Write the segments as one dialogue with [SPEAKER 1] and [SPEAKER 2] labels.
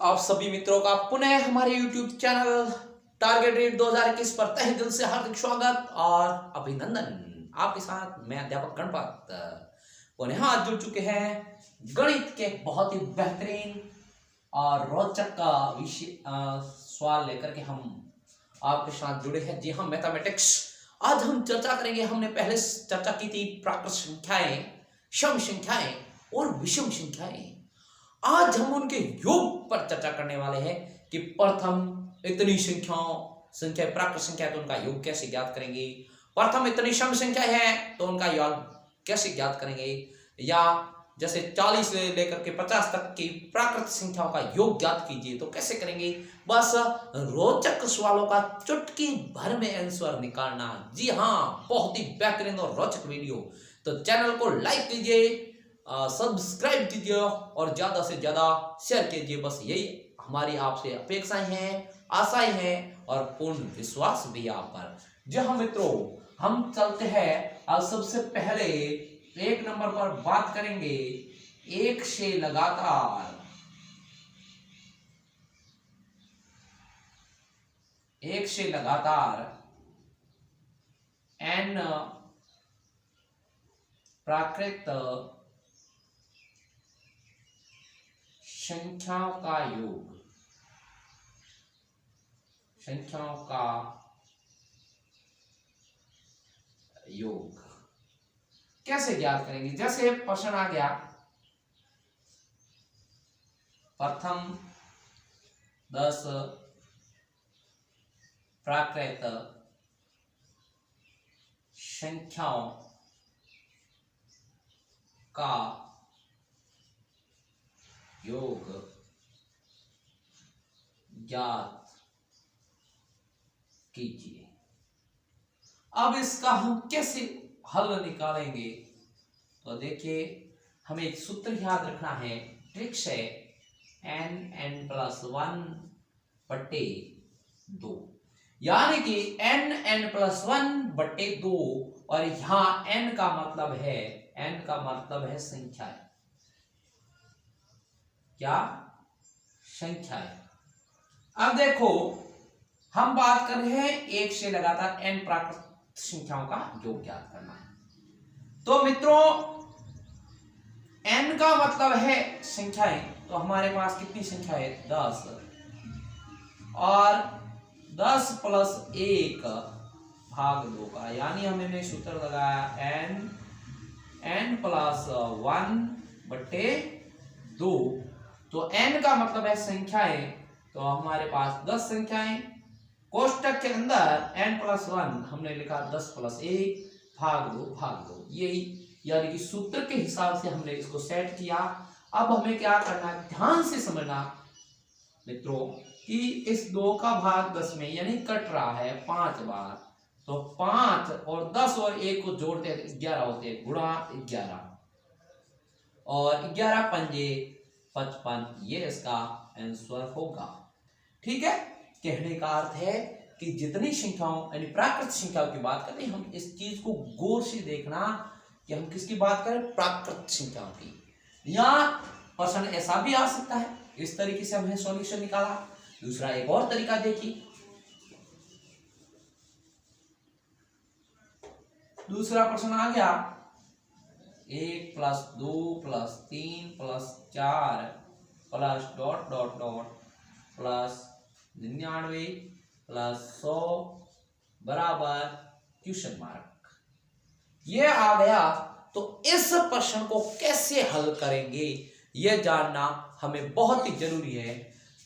[SPEAKER 1] आप सभी मित्रों का पुनः हमारे YouTube चैनल टारगेट रेट 2021 पर तहे दिल से हार्दिक स्वागत और अभिनंदन। आपके साथ मैं अध्यापक गणपत पुनः आज जुड़ चुके हैं गणित के बहुत ही बेहतरीन और रोचक का विषय सवाल लेकर के हम आपके साथ जुड़े हैं। जी हाँ, मैथमेटिक्स। आज हम चर्चा करेंगे। हमने पहले चर्चा की थी प्राकृत संख्याएं, सम संख्याएं और विषम संख्याएं। आज हम उनके योग पर चर्चा करने वाले हैं कि प्रथम इतनी संख्या प्राकृत संख्या है तो उनका योग कैसे ज्ञात करेंगे, प्रथम इतनी सम संख्या है तो उनका योग कैसे ज्ञात करेंगे, या जैसे 40 से लेकर के 50 तक की प्राकृत संख्याओं का योग ज्ञात कीजिए तो कैसे करेंगे। बस रोचक सवालों का चुटकी भर में आंसर निकालना। जी हाँ, बहुत ही बेहतरीन और रोचक वीडियो। तो चैनल को लाइक कीजिए, सब्सक्राइब कीजिए और ज्यादा से ज्यादा शेयर कीजिए। बस यही हमारी आपसे अपेक्षाएं हैं, आशाएं हैं और पूर्ण विश्वास भी आप पर। जी हाँ मित्रों, हम चलते हैं। आज सबसे पहले एक नंबर पर बात करेंगे एक से लगातार n प्राकृत संख्याओं का योग कैसे ज्ञात करेंगे। जैसे प्रश्न आ गया, प्रथम 10 प्राकृत संख्याओं का योग ज्ञात कीजिए। अब इसका हम कैसे हल निकालेंगे तो देखिए, हमें एक सूत्र याद रखना है, ट्रिक्स है n+1/2, यानी कि n+1/2 और यहां n का मतलब है संख्याएं। क्या? संख्याएं। अब देखो, हम बात कर रहे हैं एक से लगातार n प्राकृत संख्याओं का योग ज्ञात करना है। तो मित्रों, n का मतलब है संख्याएं, तो हमारे पास कितनी संख्या है? 10, और 10 + 1 भाग 2 का, यानी हमने सूत्र लगाया n+1/2। तो n का मतलब है संख्याएं, तो हमारे पास 10 संख्याएं। कोष्टक के अंदर n+1 हमने लिखा 10 + 1 भाग 2 यही, यानी कि सूत्र के हिसाब से हमने इसको सेट किया। अब हमें क्या करना है, ध्यान से समझना मित्रों कि इस 2 का भाग 10 में यानी कट रहा है 5 बार, तो 5 और 10 और 1 को जोड़ते हैं 11 होते हैं, गुणा 11 और 11 पंजे 55, ये इसका आंसर होगा। ठीक है, कहने का अर्थ है कि जितनी संख्याओं यानी प्राकृत संख्याओं की बात करते हैं, हम इस चीज को गौर से देखना कि हम किसकी बात करें, प्राकृत संख्याओं की। या प्रश्न ऐसा भी आ सकता है, इस तरीके से हमने सॉल्यूशन निकाला। दूसरा एक और तरीका देखिए, दूसरा प्रश्न आ गया 1 + 2 + 3 + 4 + ... +99 + 100 बराबर क्वेश्चन मार्क। ये आ गया। तो इस प्रश्न को कैसे हल करेंगे ये जानना हमें बहुत ही जरूरी है।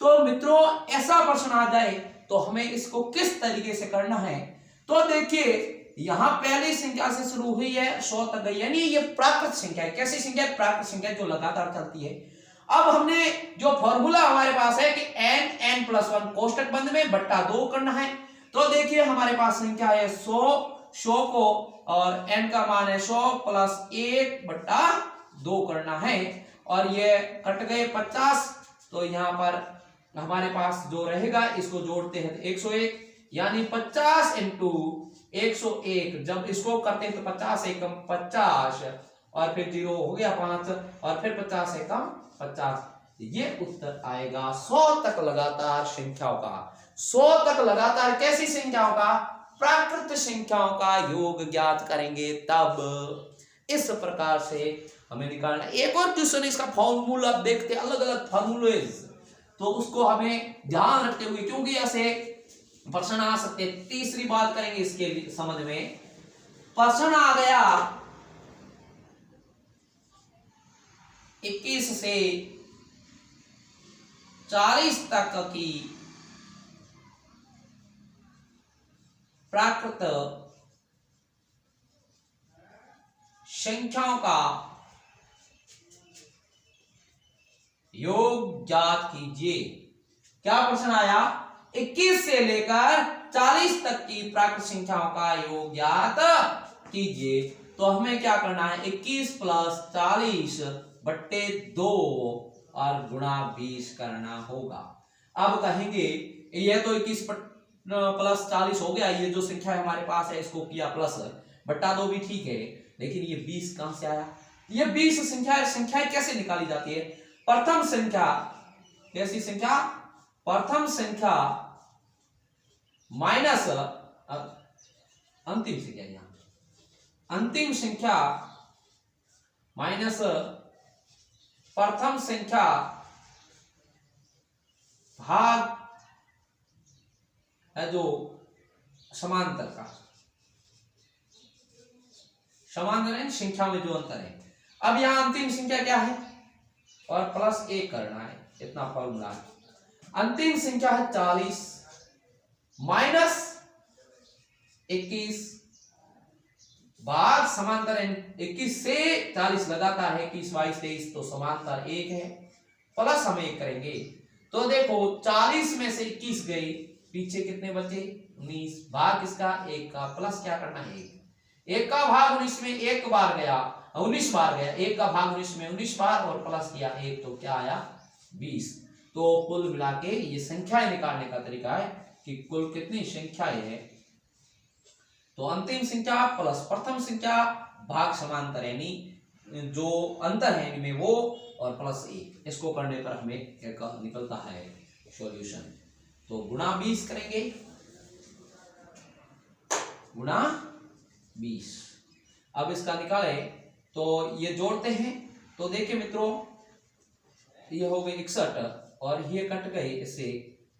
[SPEAKER 1] तो मित्रों, ऐसा प्रश्न आ जाए तो हमें इसको किस तरीके से करना है, तो देखिए, यहां पहली संख्या से शुरू हुई है 100 तक गई, यानी ये प्राकृत संख्या है। कैसी संख्या? प्राकृत संख्या जो लगातार चलती है। अब हमने जो फॉर्मूला हमारे पास है कि n+1 कोष्टक बंद में बट्टा 2 करना है। तो देखिए, हमारे पास संख्या है 100 को, और n का मान है 100 + 1/2 करना है, और ये कट गए 50, तो यहां पर हमारे पास जो रहेगा इसको जोड़ते हैं 101, यानी 50 × 101। जब इसको करते हैं तो 50 × 50 और फिर 0 हो गया 5 और फिर 50 × 50, ये उत्तर आएगा 100 तक लगातार संख्याओं का। 100 तक लगातार कैसी संख्याओं का? प्राकृत संख्याओं का योग ज्ञात करेंगे तब। इस प्रकार से हमें निकालना। एक और क्वेश्चन इसका फॉर्मूला देखते, अलग अलग फॉर्मूले, तो उसको हमें ध्यान रखते हुए, क्योंकि ऐसे प्रश्न आ सकते हैं। तीसरी बात करेंगे इसके संबंध में। प्रश्न आ गया 21 से 40 तक की प्राकृत संख्याओं का योग ज्ञात कीजिए। क्या प्रश्न आया? 21 से लेकर 40 तक की प्राकृत संख्याओं का योग ज्ञात कीजिए। तो हमें क्या करना है? 21 प्लस 40 बट्टे 2 और गुणा 20 करना होगा। अब कहेंगे ये तो 21 प्लस 40 हो गया, ये जो संख्या हमारे पास है इसको किया प्लस, बट्टा 2 भी ठीक है, लेकिन ये 20 कहां से आया? ये 20 संख्याएं कैसे निकाली जाती है? प्रथम संख्या, कैसी संख्या? प्रथम संख्या माइनस अंतिम संख्या, यहां अंतिम संख्या माइनस प्रथम संख्या भाग है जो समांतर का, समांतर संख्या में जो अंतर है। अब यहां अंतिम संख्या क्या है? और प्लस 1 करना है, इतना फॉर्मूला है। अंतिम संख्या है 40 माइनस 21 भाग समांतर 21 से 40 लगातार है, 21 22 23, तो समांतर 1 है, प्लस हम 1 करेंगे। तो देखो 40 में से 21 गई, पीछे कितने बचे? 19, भाग किसका? 1 का, प्लस क्या करना है? 1 का भाग 19 में 1 बार गया, 19 बार गया, 1 का भाग 19 में 19 बार, और प्लस किया 1, तो क्या आया? 20। तो कुल मिला के ये संख्याएं निकालने का तरीका है कि कुल कितनी संख्याएं है। तो अंतिम संख्या प्लस प्रथम संख्या भाग समांतर, यानी जो अंतर है इनमें वो, और प्लस 1, इसको करने पर हमें एक निकलता है सॉल्यूशन। तो गुणा 20 करेंगे, गुणा 20। अब इसका निकाले तो ये जोड़ते हैं, तो देखिए मित्रों ये हो गए 61 और ये कट गए इससे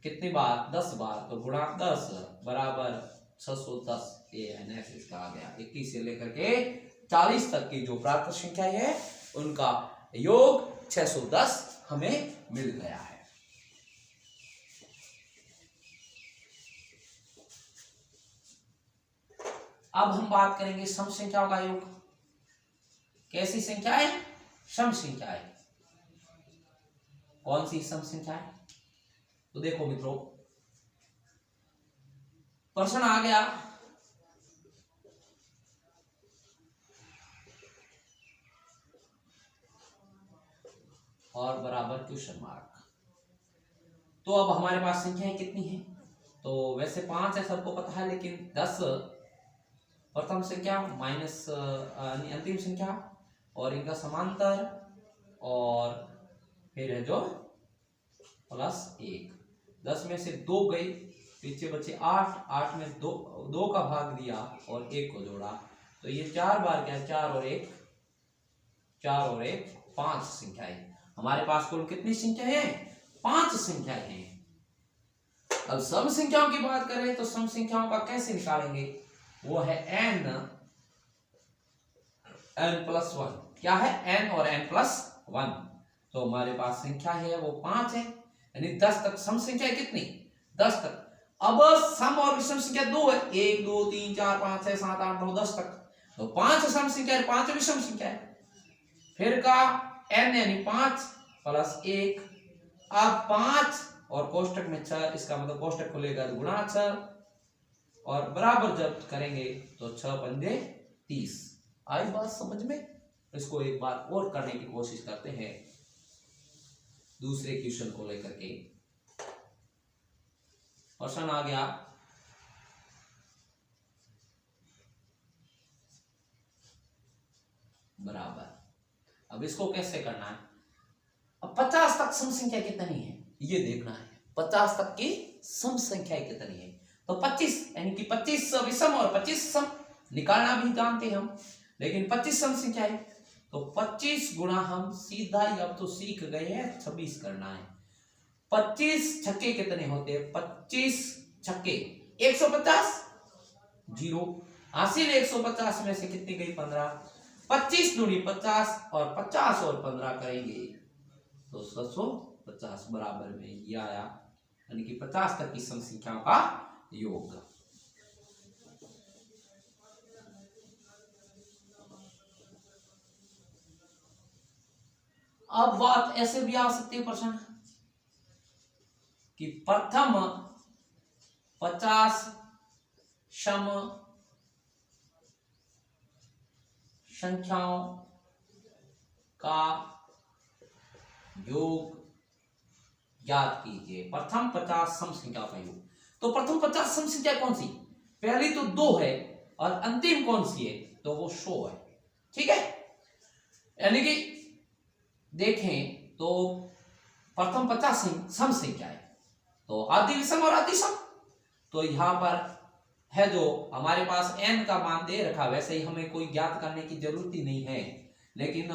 [SPEAKER 1] कितनी बार? 10 बार, तो गुणा 10 बराबर 610। ये नेक्स्ट इसका आ गया 21 से लेकर के 40 तक की जो प्राप्त संख्या है उनका योग 610 हमें मिल गया है। अब हम बात करेंगे सम संख्याओं का योग। कैसी संख्याएं? सम संख्याएं। कौन सी सम संख्याएं? तो देखो मित्रों, प्रश्न आ गया और बराबर क्वेश्चन मार्क। तो अब हमारे पास संख्याएं कितनी हैं? तो वैसे 5 है, सबको पता है, लेकिन 10 प्रथम संख्या माइनस अंतिम संख्या और इनका समांतर, और फिर है जो प्लस 1। 10 में से 2 गई, पीछे बचे 8, 8 में 2 का भाग दिया और 1 को जोड़ा, तो ये 4 बार क्या? 4 और 1, 4 और 1 5 संख्याएं। हमारे पास कुल कितनी संख्या है? 5 संख्याएं हैं। अब सम संख्याओं की बात करें तो सम संख्याओं का कैसे निकालेंगे? वो है n प्लस 1। क्या है? n और n प्लस 1। तो हमारे पास संख्या है वो 5 है, यानी 10 तक सम संख्या कितनी? 10 तक। अब सम और विषम संख्या 2 है, 1 2 3 4 5 6 7 8 9 10 तक। तो 5 सम संख्या है, 5 विषम संख्या है। फिर का n यानी 5 प्लस 1। अब 5 और कोष्टक में 6, इसका मतलब कोष्टक खुलेगा तो गुणा 6, और बराबर जब करेंगे तो 6 पंजे 30। आई बात समझ में? इसको एक बार और करने की कोशिश करते हैं दूसरे क्वेश्चन को लेकर के। प्रश्न आ गया बराबर। अब इसको कैसे करना है? अब 50 तक सम संख्या कितनी है ये देखना है। 50 तक की सम संख्या कितनी है, तो 25 यानी कि 25 विषम और 25 सम निकालना भी जानते हैं हम, लेकिन 25 सम संख्या है तो 25 गुणा हम सीधा ही अब तो सीख गए हैं 26 करना है। 25 छक्के कितने होते हैं, 25 छक्के 150, जीरो हासिल 150 में से कितनी गई 15, 25 दूनी 50 और 50 और 15 करेंगे तो 750 बराबर में ये आया, यानी कि 50 तक की सम संख्याओं का योग। अब बात ऐसे भी आ सकती है प्रश्न कि प्रथम 50 सम संख्याओं का योग ज्ञात कीजिए। प्रथम 50 सम संख्याओं का योग, तो प्रथम 50 सम संख्या कौन सी, पहली तो 2 है और अंतिम कौन सी है तो वो 100 है। ठीक है, यानी कि देखें तो प्रथम 50 सम संख्या है तो आदि विषम और आदि सम, तो यहां पर है जो हमारे पास n का मान दे रखा, वैसे ही हमें कोई ज्ञात करने की जरूरत ही नहीं है, लेकिन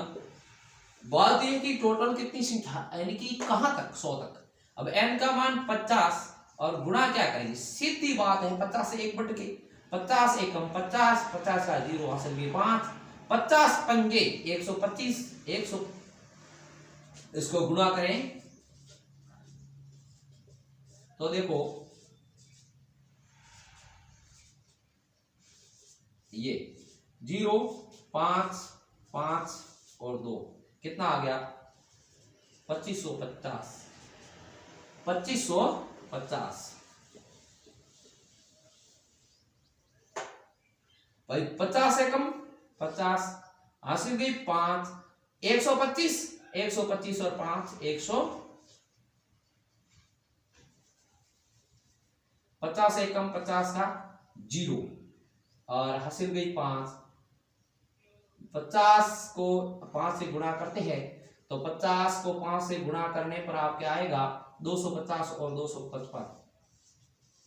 [SPEAKER 1] बात यह कि टोटल कितनी संख्या यानी कि कहां तक 100 तक। अब n का मान 50 और गुणा क्या करेंगे, सीधी बात है 50 से 1 बट के 50 एकम 50, 50 का 0 हासिल भी 5, 50 पंजे 125, 100 इसको गुणा करें तो देखो ये 0 5 5 और 2 कितना आ गया 2550, 2550 भाई 50 एकम 50 हासिल गई 5, 125 125 और 5 100, 50 एकम 50 का 0 और हासिल गई 5, 50 को 5 से गुणा करते हैं तो 50 को 5 से गुणा करने पर आपके आएगा 250 और 255,